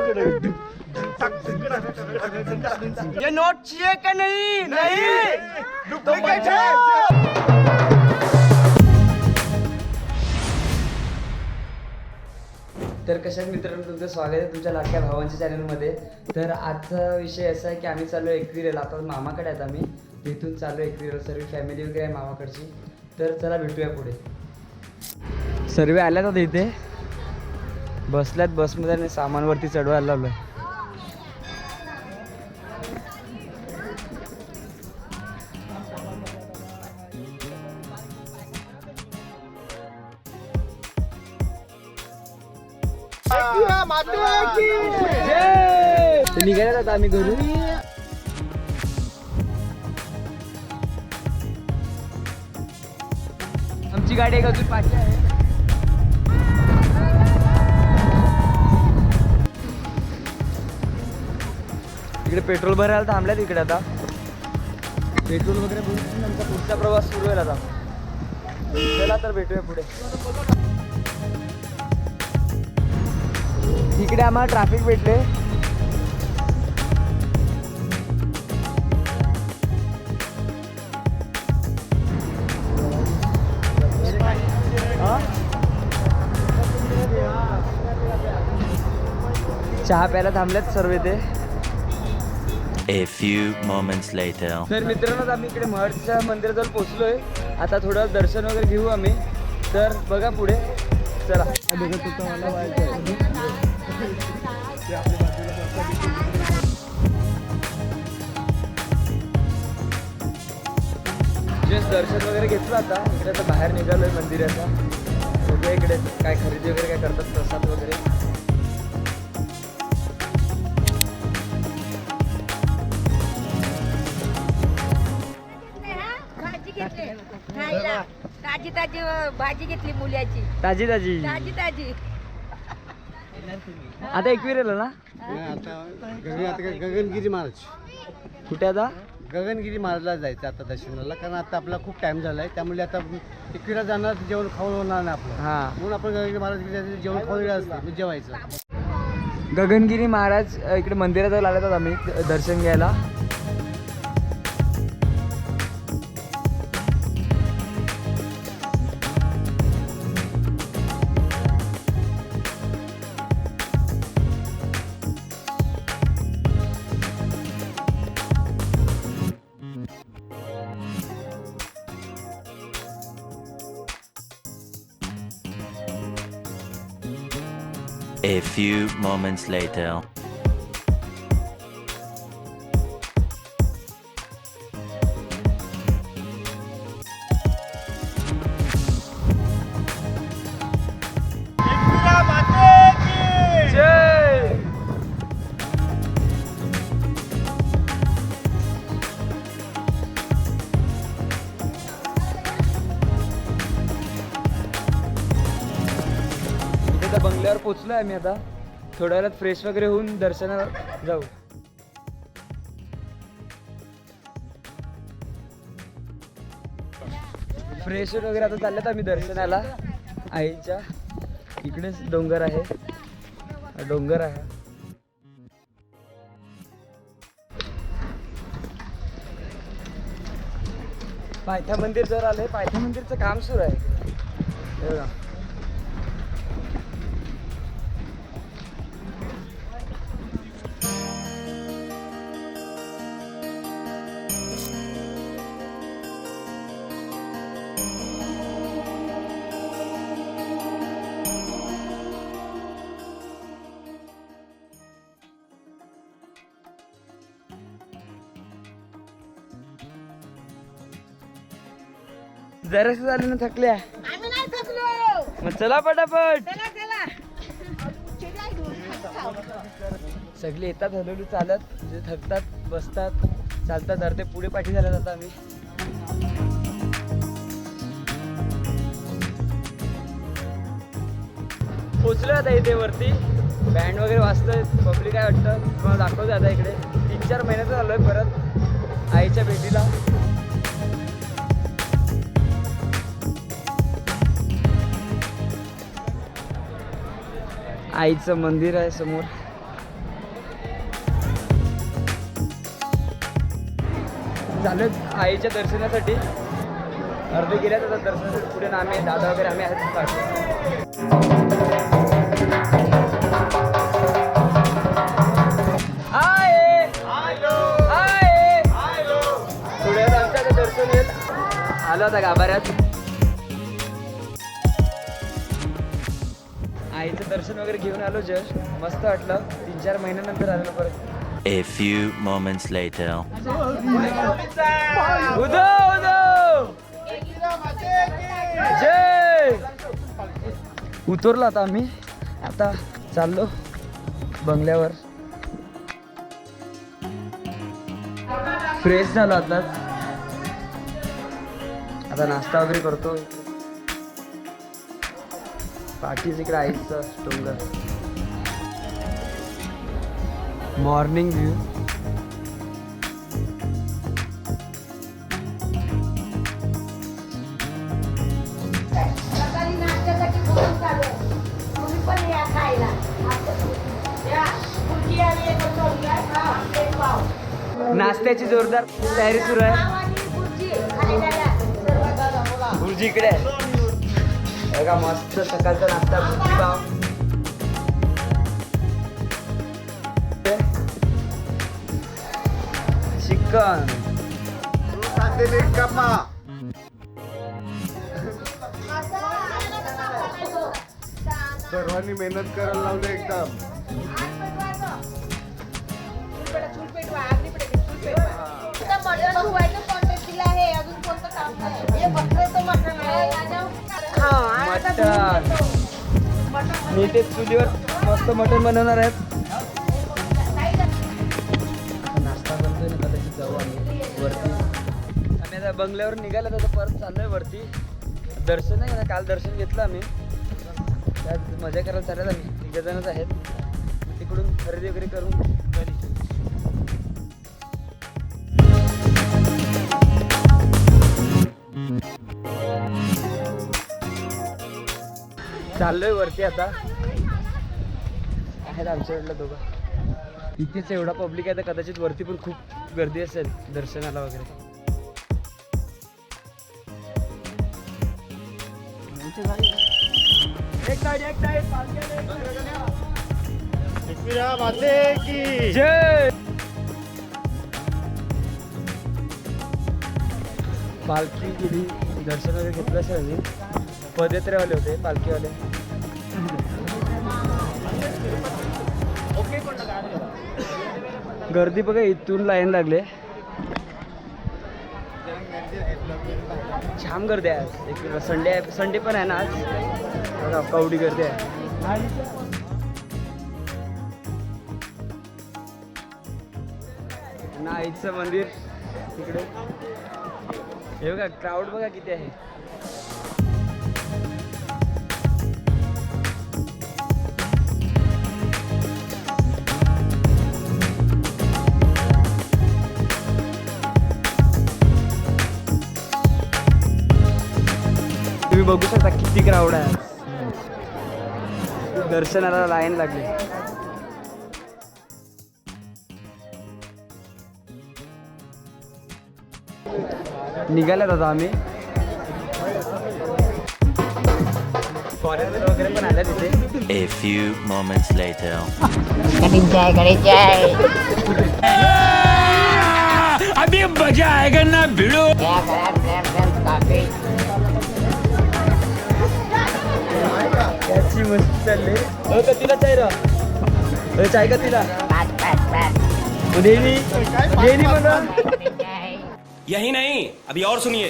ये नोट चाहिए क्या? नहीं नहीं डुप्लीकेट है। तर कशात मित्रांनो तुमचं स्वागत आहे तुमच्या लाडक्या भावांच्या चॅनलमध्ये. तर आजचा विषय असा आहे की आम्ही चाललो एकविरेला. आता मामाकडे आहेत आम्ही, तिथून चाललो एकविरेला. सर्व फॅमिली वगैरे आहे मामाकडची. तर चला भेटूया पुढे. सर्व आल्यात आता इथे बसल्यात बसमध्ये आणि सामानवरती चढवायला लावलं. निघायला आता आम्ही घरून. आमची गाडी एक अजून पाठी आहे. इकडे पेट्रोल भरायला थांबल्यात इकडे. आता पेट्रोल वगैरे भरून आमचा पुढचा प्रवास सुरू आहे आता. चला तर भेटूया पुढे. इकडे आम्हाला ट्रॅफिक भेटले. चहा प्यायला थांबल्यात सर्व इथे. A few moments later. तर मित्रांनो आम्ही इकडे महडच्या मंदिराजवळ पोहोचलोय. आता थोडं दर्शन वगैरे घेऊ आम्ही. तर बघा पुढे. चला. जस्ट दर्शन वगैरे घेतलं. आता इकडे आता बाहेर निघालोय मंदिराचा. बघूया इकडे काय खरेदी वगैरे काय करतात, प्रसाद वगैरे. ताजी ताजी भाजी घेतली मुल्याची. ताजी ताजी ताजी ताजी. आता एकविरेला ना. आता गगनगिरी महाराज. कुठे आता? गगनगिरी महाराजला जायचं आता दर्शनाला. कारण आता आपला खूप टाइम झालाय, त्यामुळे आता एकविरा जाणार, जेवण खाऊन होणार नाही आपलं. हा, म्हणून आपण गगनगिरी महाराज जेवण खाऊन असतं जेवायचं. गगनगिरी महाराज इकडे मंदिरात आल्यात आम्ही दर्शन घ्यायला. A few moments later. बंगल्यावर पोचलोय आम्ही. आता थोड्या वेळात फ्रेश वगैरे होऊन दर्शनाला जाऊ. फ्रेश वगैरे आता चालल्यात आम्ही दर्शनाला आईच्या. इकडेच डोंगर आहे, डोंगर आहे. पायथा मंदिर जर आलंय. पायथा मंदिरचं काम सुरू आहे. जरासं झालं ना थकल्या. आम्ही नाही थकलो. मग चला पटापट. चला चला. सगळे येतात हळूहळू चालत, जे थकतात बसतात चालतात. अर्धे पुढे पाठी झाल्यात आता आम्ही. पोचलो आता इथे वरती. बँड वगैरे वाजतोय, पब्लिक काय वाटतं तुम्हाला दाखवतो. आता इकडे 3-4 महिन्याचं झालोय परत आईच्या भेटीला. आईचं मंदिर आहे समोर. चालू आईच्या दर्शनासाठी. अर्धे गेल्यात आता दर्शनासाठी. पुढे आम्ही दादा वगैरे आम्ही आहेत पाठी. पुढे आमच्या आता दर्शन येईल. आलो आता गाभाऱ्यात. आईचं दर्शन वगैरे घेऊन आलो. जस्ट मस्त वाटलं. 3-4 महिन्यानंतर आलो परत. A few moments later. उदो जय. उतरलो आता आम्ही. आता चाललो बंगल्यावर. फ्रेश झालो आता नाश्ता वगैरे करतो. पाठीच इकडे आईचं डोंगर. Morning view. सकाळी नाश्त्यासाठी फोन चालू आहे. तुम्ही पण या खायला. या, मुलगी आली आहे, बनवली आहे. हा, एक पाव. नाश्त्याची जोरदार तयारी सुरू आहे. पाव आणि भुर्जी खायला या. गुरुजी इकडे आहे बघा. मस्त सकाळचा नाश्ता. भुर्जी पाव. चिकन. सर्वांनी मेहनत करायला लावलं एकदम. मटण धुवायचं कॉन्टॅक्ट दिला आहे. अजून कोणतं काम नाही. हे बकऱ्याचं मटण आहे. मटण. मी ते चुलीवर मस्त मटण बनवणार आहेत. नाश्ता बनतोय ना. कदाचित जाऊ आम्ही वरती. आम्ही आता बंगल्यावर निघायला आता परत चाललोय वरती. दर्शन आहे ना. काल दर्शन घेतलं आम्ही. त्यात मजा करायला चालत आम्ही. 3 जणच आहेत. तिकडून खरेदी वगैरे करून घरी. चाललोय वरती आता. आहेत आमच्याकडलं दोघं. इथेच एवढा पब्लिक आहे तर कदाचित वरती पण खूप गर्दी असेल दर्शनाला वगैरे. जय. पालखी गेली. दर्शन वगैरे घेतलं असेल आम्ही. पदयात्रेवाले होते पालखीवाले. गर्दी बघा. इथून लाईन लागले. छान गर्दी आहे आज. एक संडे आहे. संडे पण आहे ना आज. बघा कवडी गर्दी आहे. आईचं मंदिर तिकडे. हे बघा क्राऊड बघा किती आहे. तुम्ही बघू शकता किती क्राऊड आहे. दर्शनाला लाईन लागली. निघाल्यात आता आम्ही. फॉरेनर वगैरे पण आल्या तिथे. A few moments later. अभी मजा आएगा ना भिड़ो. याची मस्त चालली. का तिला चाय रा. चाय का तिला. देनी देनी म्हणा. यही नहीं, अभी और सुनिए.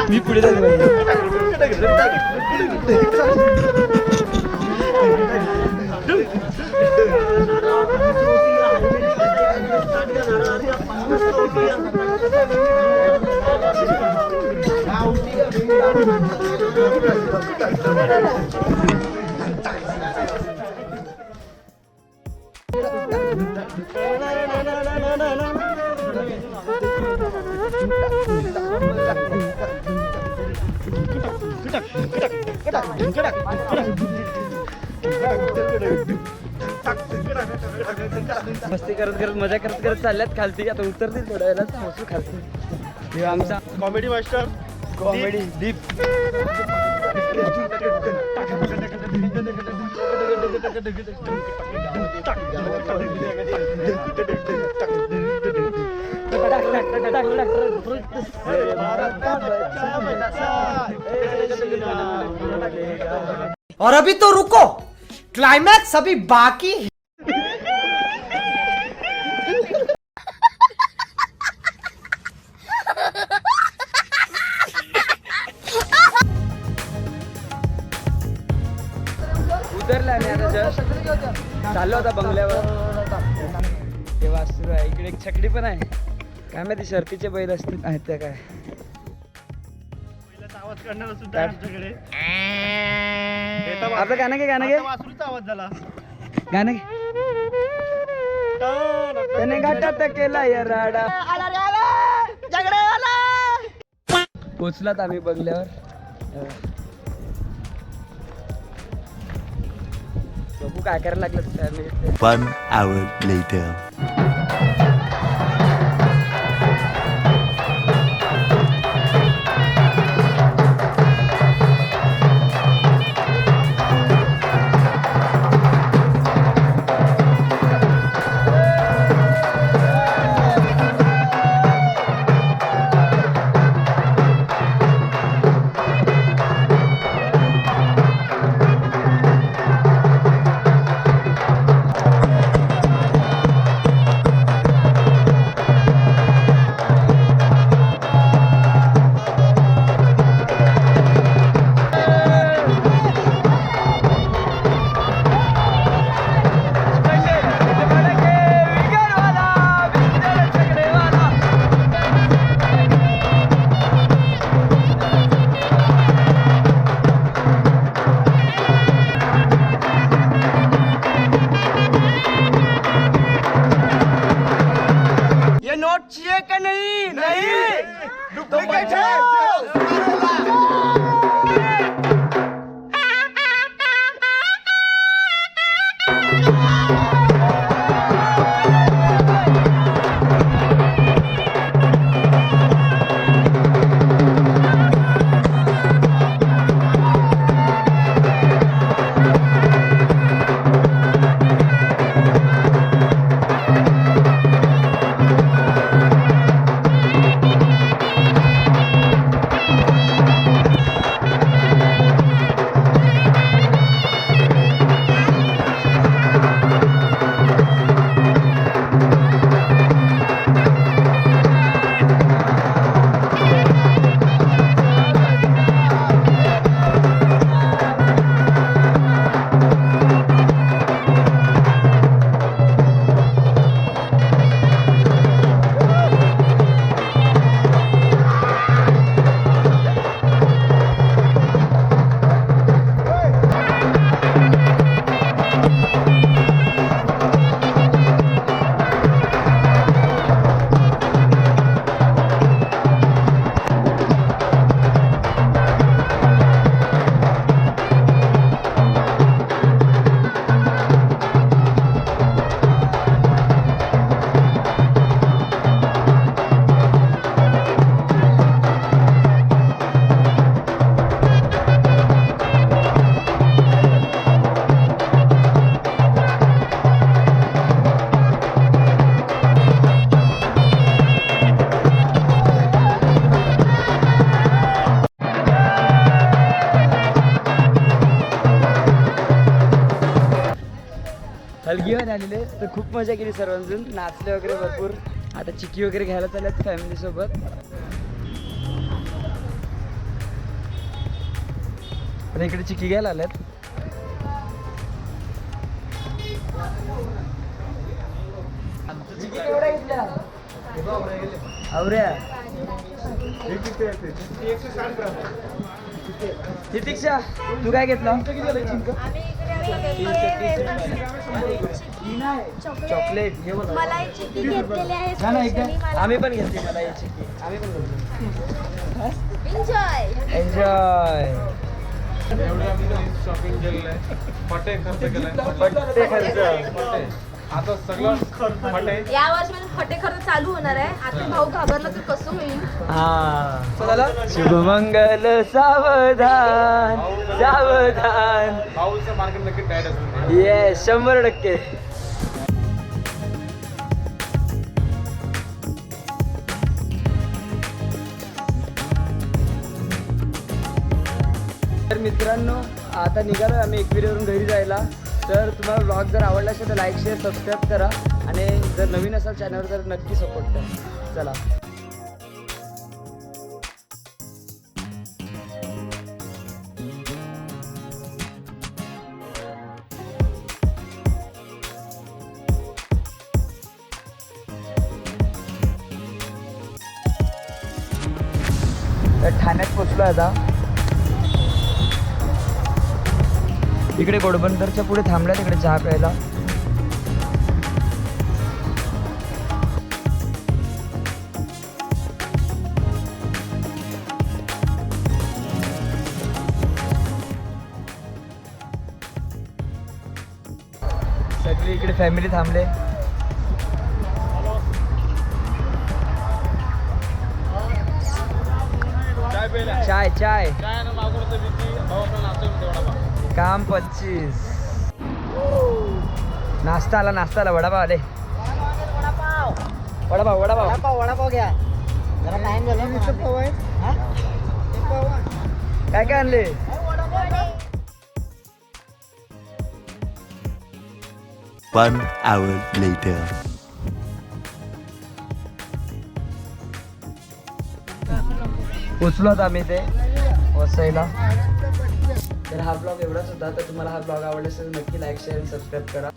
मी पुढे जाईल. मस्ती करत करत मजा करत करत चालल्यात खालती. आता उतरतील थोड्या वेळात पोहोचू खालती. हे आमचा कॉमेडी मास्टर कॉमेडी दीप. और अभी तो रुको, क्लाइमैक्स अभी बाकी है. उतरला आणि आता जस्ट चाललो होता बंगल्यावर. तेव्हा सुरू आहे. इकडे एक छकडी पण आहे. काय माहिती शर्तीचे बैल असतील आहेत त्या काय. आवाज करणार सुद्धा आमच्याकडे. आपलं गाणं घे, गाणं घे, वासरूचा आवाज झाला. गाणं घे. त्याने घाटात केला या राडा. पोचलात आम्ही बंगल्यावर. बघू काय करायला लागलं फॅमिली. 1 hour later. हलगीवर आलेले तर खूप मजा केली सर्वांजण. नाचले वगैरे भरपूर. आता चिक्की वगैरे घ्यायला चालल्यात फॅमिली सोबत. पण इकडे चिक्की घ्यायला आल्यात. चिक्की केवढ्या घेतल्या? आवऱ्या तितिक्षा तू काय घेतला? चॉकलेट हे बघ. मलाई चिक्की घेतलेली आहे ना ना एकदा specially आम्ही पण घेतली मला ही चिक्की. आम्ही पण घेतली. एन्जॉय. एन्जॉय. शॉपिंग केलेलं आहे फटे खर्च केलाय आता सगळं फटे या वर्षी फटे खर्च चालू होणार आहे. आता भाऊ घाबरला तर कसं होईल. शुभमंगल सावधान सावधान. पाऊलचं मार्केट नक्की टाईट असेल ये 100%. तर मित्रांनो आता निघालो आम्ही एकविरेवरून घरी जायला. तर तुम्हाला ब्लॉग जर आवडला असेल तर लाईक शेअर सबस्क्राईब करा आणि जर नवीन असाल चॅनलवर तर नक्की सपोर्ट करा. चला. तर ठाण्यात पोचलो आता. इकडे घोडबंदरच्या पुढे थांबल्या तिकडे चहा प्यायला. सगळी इकडे फॅमिली थांबले. चाय चाय काम 25. नाश्ता आला वडापाव आले. वडापाव घ्या जरा टाइम झाला. काय काय आणले. One hour later. पोचलो आम्ही ते वसईला. तर हा ब्लॉग एवढाच होता. तर तुम्हाला हा ब्लॉग आवडला असेल नक्की लाईक शेअर आणि सबस्क्राईब करा.